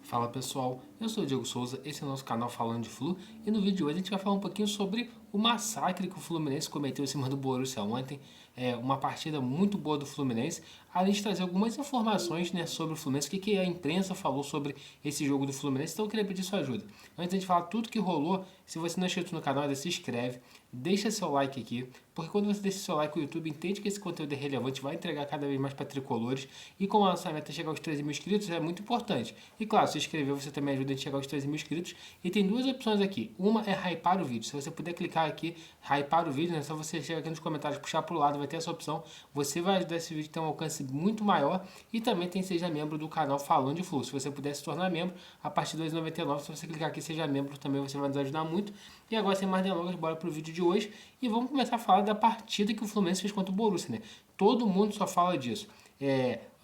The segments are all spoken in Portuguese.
Fala pessoal, eu sou o Diego Souza, esse é o nosso canal Falando de Flu e no vídeo de hoje a gente vai falar um pouquinho sobre o massacre que o Fluminense cometeu em cima do Borussia ontem. Uma partida muito boa do Fluminense, além de trazer algumas informações, né, sobre o Fluminense, o que a imprensa falou sobre esse jogo do Fluminense, então eu queria pedir sua ajuda. Antes de a gente falar tudo que rolou, se você não é inscrito no canal, ainda se inscreve, deixa seu like aqui, porque quando você deixa seu like o YouTube entende que esse conteúdo é relevante, vai entregar cada vez mais para tricolores, e como a nossa meta é chegar aos 13 mil inscritos, é muito importante. E claro, se inscrever você também ajuda a gente a chegar aos 13 mil inscritos, e tem duas opções aqui, uma é hypar o vídeo, se você puder clicar aqui, hypar o vídeo, né, só você chegar aqui nos comentários, puxar para o lado, vai ter essa opção, você vai ajudar esse vídeo a ter um alcance muito maior, e também tem Seja Membro do canal Falando de Flu, se você puder se tornar membro, a partir de R$ 2,99, se você clicar aqui Seja Membro também você vai nos ajudar muito. E agora sem mais delongas, bora pro vídeo de hoje e vamos começar a falar da partida que o Fluminense fez contra o Borussia, né? Todo mundo só fala disso.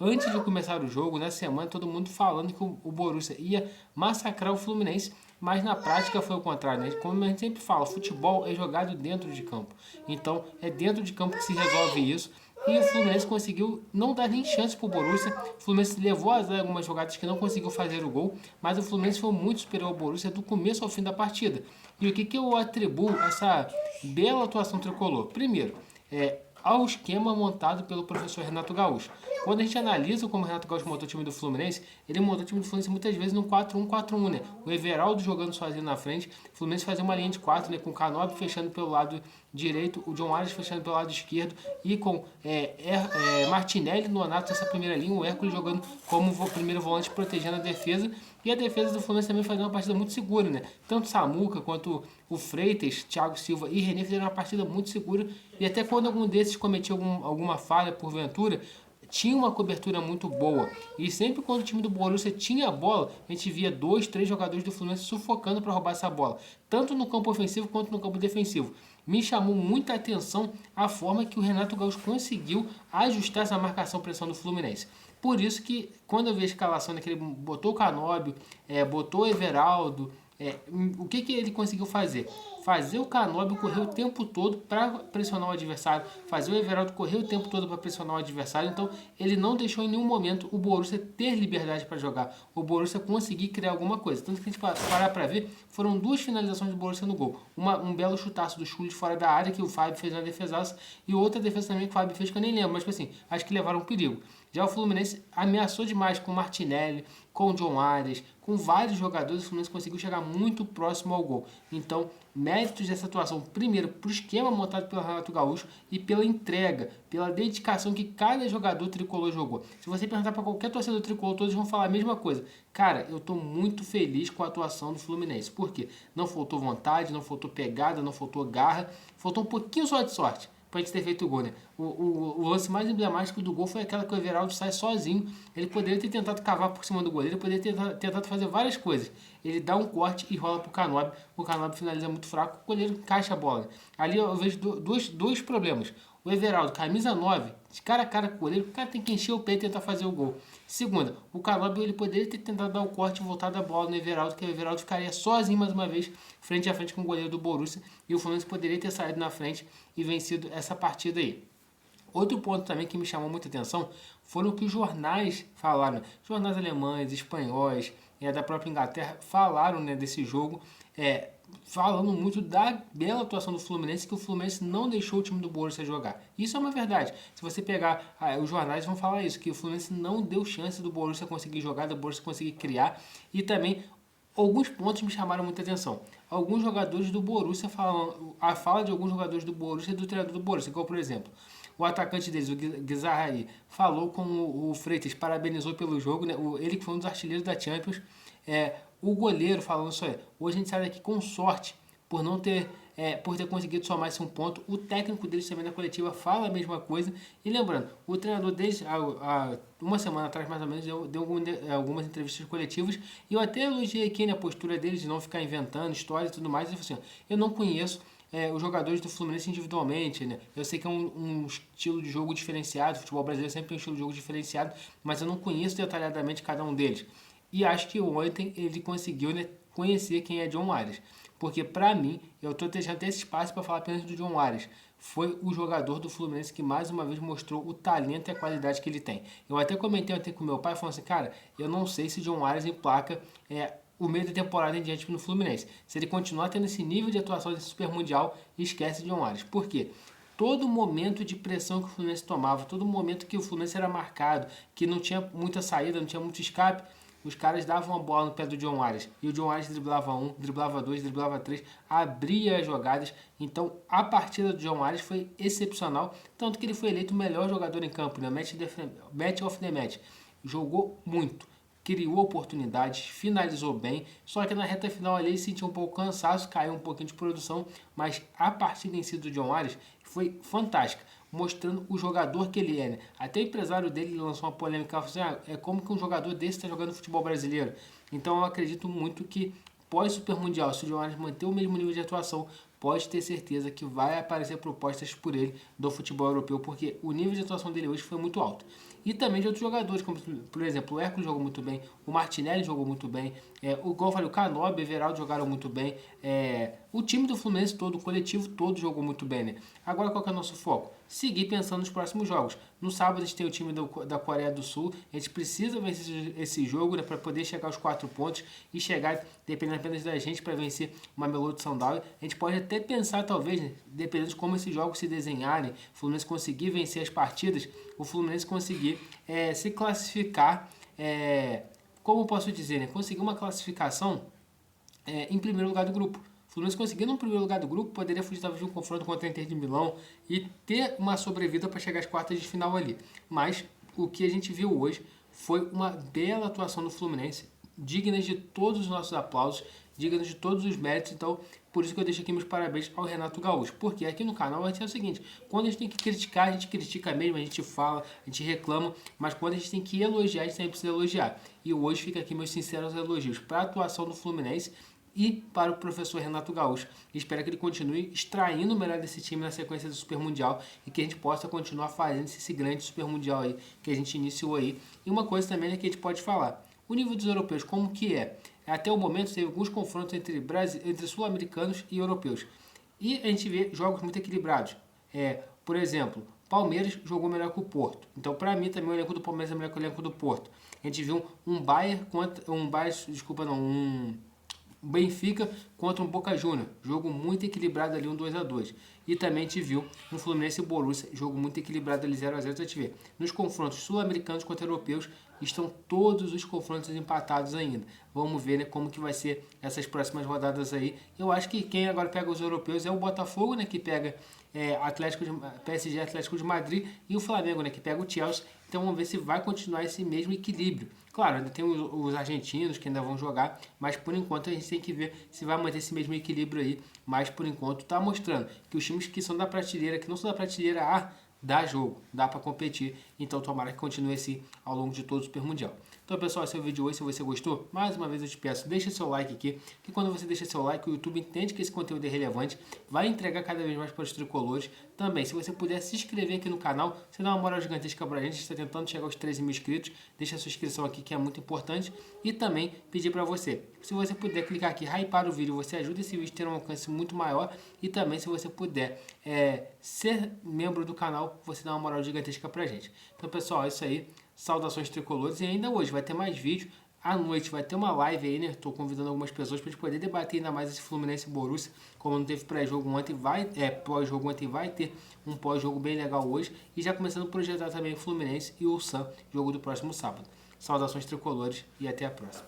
Antes de começar o jogo, na semana, todo mundo falando que o Borussia ia massacrar o Fluminense, mas na prática foi o contrário, né? Como a gente sempre fala, futebol é jogado dentro de campo. Então, é dentro de campo que se resolve isso. E o Fluminense conseguiu não dar nem chance para o Borussia. O Fluminense levou a zero algumas jogadas que não conseguiu fazer o gol, mas o Fluminense foi muito superior ao Borussia do começo ao fim da partida. E o que eu atribuo a essa bela atuação tricolor? Primeiro, ao esquema montado pelo professor Renato Gaúcho. Quando a gente analisa como o Renato Gaúcho montou o time do Fluminense, ele montou o time do Fluminense muitas vezes no 4-1-4-1, né? O Everaldo jogando sozinho na frente, o Fluminense fazia uma linha de 4, né? Com o Canóbio fechando pelo lado direito, o John Arias fechando pelo lado esquerdo e com Martinelli, Nonato nessa primeira linha, o Hércules jogando como o primeiro volante protegendo a defesa e a defesa do Fluminense também fazendo uma partida muito segura, né? Tanto Samuca quanto o Freitas, Thiago Silva e René fizeram uma partida muito segura e até quando algum desses cometia alguma falha porventura, tinha uma cobertura muito boa. E sempre quando o time do Borussia tinha a bola, a gente via 2, 3 jogadores do Fluminense sufocando para roubar essa bola, tanto no campo ofensivo quanto no campo defensivo. Me chamou muita atenção a forma que o Renato Gaúcho conseguiu ajustar essa marcação-pressão do Fluminense. Por isso que quando eu vi a escalação, né, que ele botou o Canóbio, botou o Everaldo, o que ele conseguiu fazer? Fazer o Canóbio correr o tempo todo para pressionar o adversário, fazer o Everaldo correr o tempo todo para pressionar o adversário, então ele não deixou em nenhum momento o Borussia ter liberdade para jogar, o Borussia conseguir criar alguma coisa. Tanto que a gente parar para ver, foram duas finalizações do Borussia no gol. Um belo chutaço do Chuli fora da área, que o Fábio fez na defesaça, e outra defesa também que o Fábio fez, que eu nem lembro, mas tipo assim, acho que levaram perigo. Já o Fluminense ameaçou demais com o Martinelli, com o John Arias, com vários jogadores, o Fluminense conseguiu chegar muito próximo ao gol. Então, méritos dessa atuação, primeiro, para o esquema montado pelo Renato Gaúcho e pela entrega, pela dedicação que cada jogador tricolor jogou. Se você perguntar para qualquer torcedor tricolor, todos vão falar a mesma coisa. Cara, eu estou muito feliz com a atuação do Fluminense. Por quê? Não faltou vontade, não faltou pegada, não faltou garra, faltou um pouquinho só de sorte pra gente ter feito o gol, né? O lance mais emblemático do gol foi aquela que o Everaldo sai sozinho. Ele poderia ter tentado cavar por cima do goleiro, ele poderia ter tentado fazer várias coisas. Ele dá um corte e rola pro Canóbio. O Canóbio finaliza muito fraco, o goleiro encaixa a bola. Ali eu vejo dois problemas. O Everaldo, camisa 9, de cara a cara com o goleiro, o cara tem que encher o peito e tentar fazer o gol. Segunda, o Canóbio ele poderia ter tentado dar o corte e voltar da bola no Everaldo, que o Everaldo ficaria sozinho mais uma vez, frente a frente com o goleiro do Borussia, e o Fluminense poderia ter saído na frente e vencido essa partida aí. Outro ponto também que me chamou muita atenção foram o que os jornais falaram. Jornais alemães, espanhóis, da própria Inglaterra falaram, né, desse jogo, falando muito da bela atuação do Fluminense, que o Fluminense não deixou o time do Borussia jogar. Isso é uma verdade. Se você pegar, os jornais vão falar isso, que o Fluminense não deu chance do Borussia conseguir jogar, do Borussia conseguir criar, e também alguns pontos me chamaram muita atenção. Alguns jogadores do Borussia falam, a fala de alguns jogadores do Borussia e do treinador do Borussia, como por exemplo, o atacante deles, o Guizarri, falou com o Freitas, parabenizou pelo jogo, né? Ele que foi um dos artilheiros da Champions. O goleiro falando isso aí, hoje a gente sai daqui com sorte por não ter, por ter conseguido somar esse um ponto. O técnico deles também na coletiva fala a mesma coisa. E lembrando, o treinador deles, há uma semana atrás mais ou menos, deu algumas entrevistas coletivas e eu até elogiei aqui, né, a postura deles de não ficar inventando histórias e tudo mais. Ele falou assim, eu não conheço os jogadores do Fluminense individualmente, né? Eu sei que é um estilo de jogo diferenciado, o futebol brasileiro sempre tem um estilo de jogo diferenciado, mas eu não conheço detalhadamente cada um deles. E acho que ontem ele conseguiu, né, conhecer quem é John Arias. Porque, pra mim, eu tô deixando até esse espaço para falar apenas do John Arias. foi o jogador do Fluminense que mais uma vez mostrou o talento e a qualidade que ele tem. Eu até comentei ontem com meu pai, falando assim, cara, eu não sei se o John Arias emplaca o meio da temporada em diante no Fluminense. Se ele continuar tendo esse nível de atuação de Super Mundial, esquece de John Arias. Por quê? Todo momento de pressão que o Fluminense tomava, todo momento que o Fluminense era marcado, que não tinha muita saída, não tinha muito escape, os caras davam a bola no pé do John Arias. E o John Arias driblava um, driblava dois, driblava três, abria as jogadas. Então a partida do John Arias foi excepcional, tanto que ele foi eleito o melhor jogador em campo, né? Match of the match. Jogou muito, criou oportunidades, finalizou bem, só que na reta final ali ele sentiu um pouco cansaço, caiu um pouquinho de produção, mas a partida em si do John Arias foi fantástica, mostrando o jogador que ele é, né? Até o empresário dele lançou uma polêmica, assim, é como que um jogador desse está jogando futebol brasileiro. Então eu acredito muito que pós Super Mundial, se o John Arias manter o mesmo nível de atuação, pode ter certeza que vai aparecer propostas por ele do futebol europeu, porque o nível de atuação dele hoje foi muito alto. E também de outros jogadores, como por exemplo o Hércules jogou muito bem, o Martinelli jogou muito bem, igual eu falei, o Canobi, o Everaldo jogaram muito bem, o time do Fluminense todo, o coletivo todo jogou muito bem, né? Agora qual que é o nosso foco? Seguir pensando nos próximos jogos. No sábado a gente tem o time da Coreia do Sul, a gente precisa vencer esse jogo, né, para poder chegar aos 4 pontos e chegar, dependendo apenas da gente, para vencer o Mamelodi Sundowns. A gente pode até pensar, talvez, né, dependendo de como esses jogos se desenharem, o Fluminense conseguir vencer as partidas, o Fluminense conseguir se classificar, como eu posso dizer, né, conseguir uma classificação em primeiro lugar do grupo. O Fluminense conseguindo um primeiro lugar do grupo, poderia fugir talvez de um confronto contra a Inter de Milão e ter uma sobrevida para chegar às quartas de final ali. Mas o que a gente viu hoje foi uma bela atuação do Fluminense, digna de todos os nossos aplausos, digna de todos os méritos. Então, por isso que eu deixo aqui meus parabéns ao Renato Gaúcho. Porque aqui no canal a gente é o seguinte, quando a gente tem que criticar, a gente critica mesmo, a gente fala, a gente reclama, mas quando a gente tem que elogiar, a gente também precisa elogiar. E hoje fica aqui meus sinceros elogios para a atuação do Fluminense e para o professor Renato Gaúcho. Espero que ele continue extraindo o melhor desse time na sequência do Super Mundial e que a gente possa continuar fazendo esse grande Super Mundial aí que a gente iniciou aí. E uma coisa também é que a gente pode falar, o nível dos europeus, como que é? Até o momento teve alguns confrontos entre sul-americanos e europeus. E a gente vê jogos muito equilibrados. Por exemplo, Palmeiras jogou melhor que o Porto. Então, para mim, também o elenco do Palmeiras é melhor que o elenco do Porto. A gente viu um Benfica contra um Boca Juniors, jogo muito equilibrado ali, um 2-2. E também a gente viu um Fluminense e Borussia, jogo muito equilibrado ali, 0-0. A gente vê nos confrontos sul-americanos contra europeus, estão todos os confrontos empatados ainda. Vamos ver, né, como que vai ser essas próximas rodadas aí. Eu acho que quem agora pega os europeus é o Botafogo, né, que pega PSG, Atlético de Madrid, e o Flamengo, né, que pega o Chelsea. Então vamos ver se vai continuar esse mesmo equilíbrio. Claro, ainda tem os argentinos que ainda vão jogar, mas por enquanto a gente tem que ver se vai manter esse mesmo equilíbrio aí. Mas por enquanto está mostrando que os times que são da prateleira, que não são da prateleira A, dá jogo, dá para competir. Então tomara que continue assim ao longo de todo o Super Mundial. Então pessoal, esse é o vídeo hoje. Se você gostou, mais uma vez eu te peço, deixa seu like aqui, que quando você deixa seu like, o YouTube entende que esse conteúdo é relevante, vai entregar cada vez mais para os tricolores. Também, se você puder se inscrever aqui no canal, você dá uma moral gigantesca pra gente, a gente está tentando chegar aos 13 mil inscritos, deixa a sua inscrição aqui que é muito importante. E também pedir para você, se você puder clicar aqui, hypar o vídeo, você ajuda esse vídeo a ter um alcance muito maior. E também se você puder ser membro do canal, você dá uma moral gigantesca pra gente. Então pessoal, é isso aí. Saudações tricolores, e ainda hoje vai ter mais vídeo, à noite vai ter uma live aí, né, tô convidando algumas pessoas pra gente poder debater ainda mais esse Fluminense e Borussia, como não teve pré-jogo ontem, pós-jogo ontem, vai ter um pós-jogo bem legal hoje, e já começando a projetar também o Fluminense e o Sam, jogo do próximo sábado. Saudações tricolores e até a próxima.